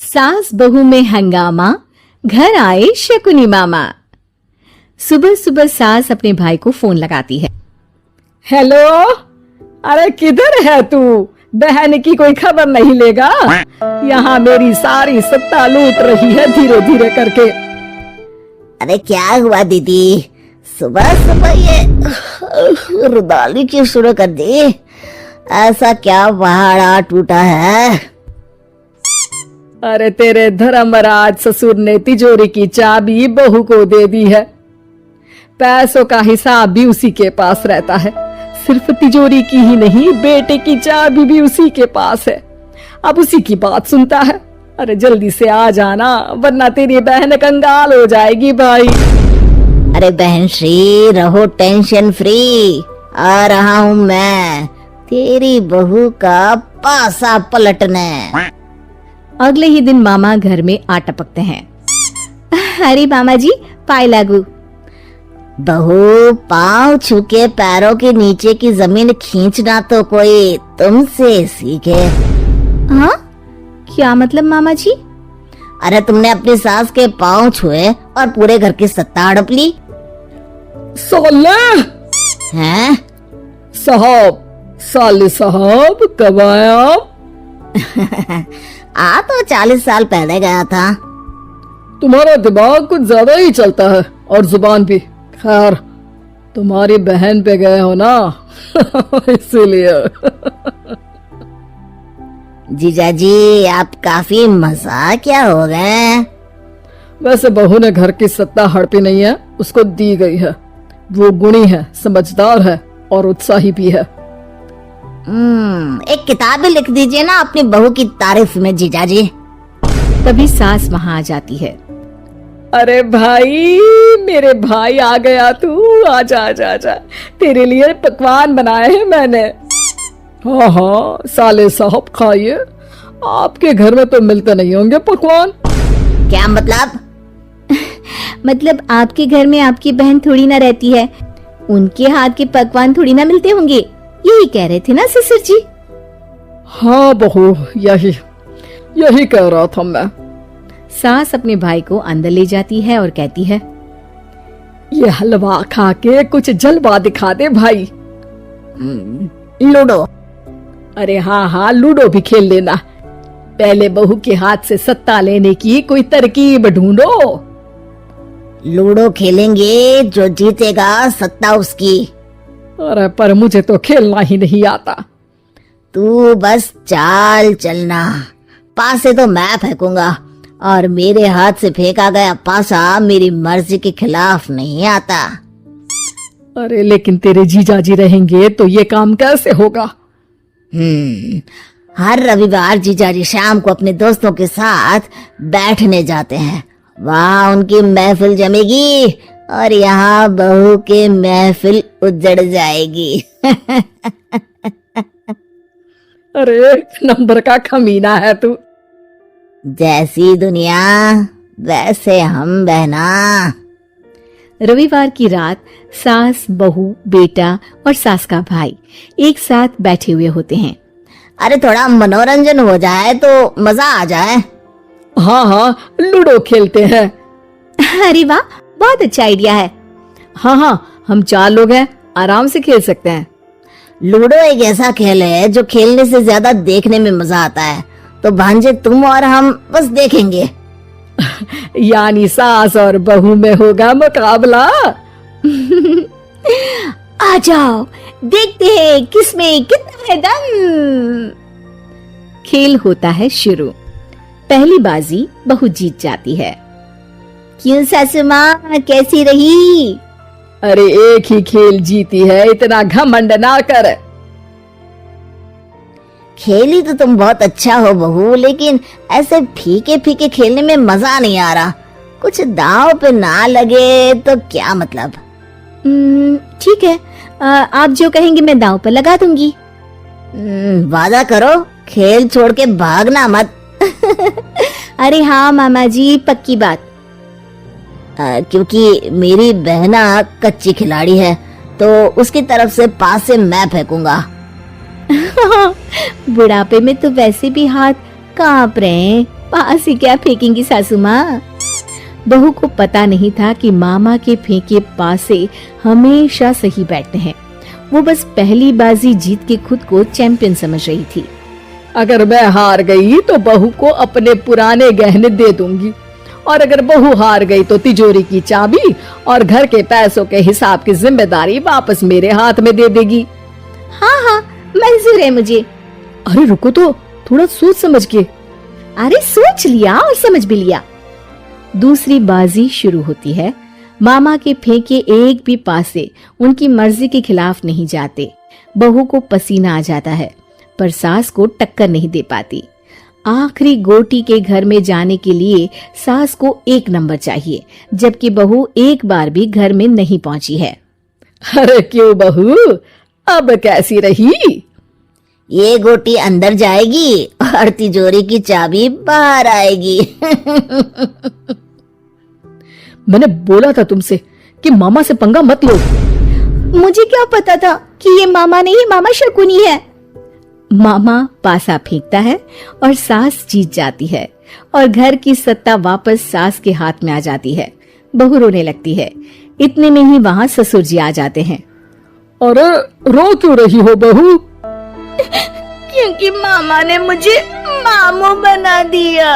सास बहू में हंगामा, घर आए शकुनी मामा। सुबह सुबह सास अपने भाई को फोन लगाती है। हेलो, अरे किधर है तू? बहन की कोई खबर नहीं लेगा? यहाँ मेरी सारी सत्ता लूट रही है धीरे धीरे करके। अरे क्या हुआ दीदी, सुबह सुबह ये रुदाली क्यों शुरू कर दी? ऐसा क्या पहाड़ टूटा है? अरे तेरे धर्मराज ससुर ने तिजोरी की चाबी बहू को दे दी है। पैसों का हिसाब भी उसी के पास रहता है। सिर्फ तिजोरी की ही नहीं, बेटे की चाबी भी उसी के पास है। अब उसी की बात सुनता है। अरे जल्दी से आ जाना, वरना तेरी बहन कंगाल हो जाएगी भाई। अरे बहन श्री, रहो टेंशन फ्री। आ रहा हूँ मैं, तेरी बहू का पासा पलटने। अगले ही दिन मामा घर में आ टपकते हैं। अरे मामा जी, पाए लागू। बहू, पाँव छूके पैरों के नीचे की जमीन खींचना तो कोई तुमसे सीखे। हाँ, क्या मतलब मामा जी? अरे तुमने अपनी सास के पाँव छुए और पूरे घर की सत्ता हड़प ली। साले हैं? साहब, साले साहब कब आए आप? आ तो 40 साल पहले गया था। तुम्हारा दिमाग कुछ ज्यादा ही चलता है और जुबान भी। खैर, तुम्हारी बहन पे गए हो ना इसीलिए। जीजा जी, आप काफी मजाकिया हो गए। वैसे बहू ने घर की सत्ता हड़पी नहीं है, उसको दी गई है। वो गुणी है, समझदार है और उत्साही भी है। एक किताब भी लिख दीजिए ना अपनी बहू की तारीफ में जीजा जी। तभी सास वहां आ जाती है। अरे भाई, मेरे भाई आ गया तू। आजा आजा आजा, तेरे लिए पकवान बनाए हैं मैंने। हाँ हाँ साले साहब, खाइए। आपके घर में तो मिलते नहीं होंगे पकवान। क्या मतलब? मतलब आपके घर में आपकी बहन थोड़ी ना रहती है, उनके हाथ के पकवान थोड़ी ना मिलते होंगे, यही कह रहे थे ना ससुर जी? हाँ बहू, यही कह रहा था मैं। सास अपने भाई को अंदर ले जाती है और कहती है, ये हलवा खा के कुछ जलवा दिखा दे भाई। लूडो? अरे हाँ हाँ, लूडो भी खेल लेना। पहले बहू के हाथ से सत्ता लेने की कोई तरकीब ढूंढो। लूडो खेलेंगे, जो जीतेगा सत्ता उसकी। अरे पर मुझे तो खेलना ही नहीं आता। तू बस चाल चलना, पासे तो मैं फेंकूंगा और मेरे हाथ से फेंका गया पासा मेरी मर्जी के खिलाफ नहीं आता। अरे लेकिन तेरे जीजाजी रहेंगे तो ये काम कैसे होगा? हर रविवार जीजाजी शाम को अपने दोस्तों के साथ बैठने जाते हैं। वहाँ उनकी महफिल जमेगी और यहाँ बहू की महफिल उजड़ जाएगी। अरे एक नंबर का कमीना है तू। जैसी दुनिया वैसे हम बहना। रविवार की रात सास, बहू, बेटा और सास का भाई एक साथ बैठे हुए होते हैं। अरे थोड़ा मनोरंजन हो जाए तो मजा आ जाए। हाँ हाँ, लूडो खेलते हैं। अरे वाह, बहुत अच्छा आइडिया है। हाँ हाँ, हम 4 लोग हैं, आराम से खेल सकते हैं। लूडो एक ऐसा खेल है जो खेलने से ज्यादा देखने में मजा आता है। तो भांजे, तुम और हम बस देखेंगे। यानी सास और बहू में होगा मुकाबला। आ जाओ, देखते हैं किसमें कितना है दम। खेल होता है शुरू। पहली बाजी बहू जीत जाती है। क्यों सासू माँ, कैसी रही? अरे एक ही खेल जीती है, इतना घमंड ना कर। खेली तो तुम बहुत अच्छा हो बहू, लेकिन ऐसे फीके फीके खेलने में मजा नहीं आ रहा। कुछ दांव पे ना लगे तो क्या मतलब? ठीक है, आप जो कहेंगे मैं दांव पर लगा दूंगी। वादा करो, खेल छोड़ के भागना मत। अरे हाँ मामा जी, पक्की बात। क्योंकि मेरी बहना कच्ची खिलाड़ी है, तो उसकी तरफ से पास से मैं फेंकूंगा। बुढ़ापे में तो वैसे भी हाथ कांप रहे हैं, पास ही क्या फेंकेंगी सासू माँ। बहू को पता नहीं था कि मामा के फेंके पासे हमेशा सही बैठते हैं। वो बस पहली बाजी जीत के खुद को चैंपियन समझ रही थी। अगर मैं हार गई तो बहू को अपने पुराने गहने दे दूंगी, और अगर बहू हार गई तो तिजोरी की चाबी और घर के पैसों के हिसाब की जिम्मेदारी वापस मेरे हाथ में दे देगी। हाँ हाँ मंजूर है मुझे। अरे रुको तो, थोड़ा सोच समझ के। अरे सोच लिया और समझ भी लिया। दूसरी बाजी शुरू होती है। मामा के फेंके एक भी पासे उनकी मर्जी के खिलाफ नहीं जाते। बहू को पसीना आ जाता है, पर सास को टक्कर नहीं दे पाती। आखिरी गोटी के घर में जाने के लिए सास को 1 नंबर चाहिए, जबकि बहू एक बार भी घर में नहीं पहुंची है। अरे क्यों बहू, अब कैसी रही? ये गोटी अंदर जाएगी और तिजोरी की चाबी बाहर आएगी। मैंने बोला था तुमसे कि मामा से पंगा मत लो। मुझे क्या पता था कि ये मामा नहीं, मामा शकुनी है। मामा पासा फेंकता है और सास जीत जाती है और घर की सत्ता वापस सास के हाथ में आ जाती है। बहू रोने लगती है। इतने में ही वहां ससुर जी आ जाते हैं। अरे रो क्यों रही हो बहू? क्योंकि मामा ने मुझे मामू बना दिया।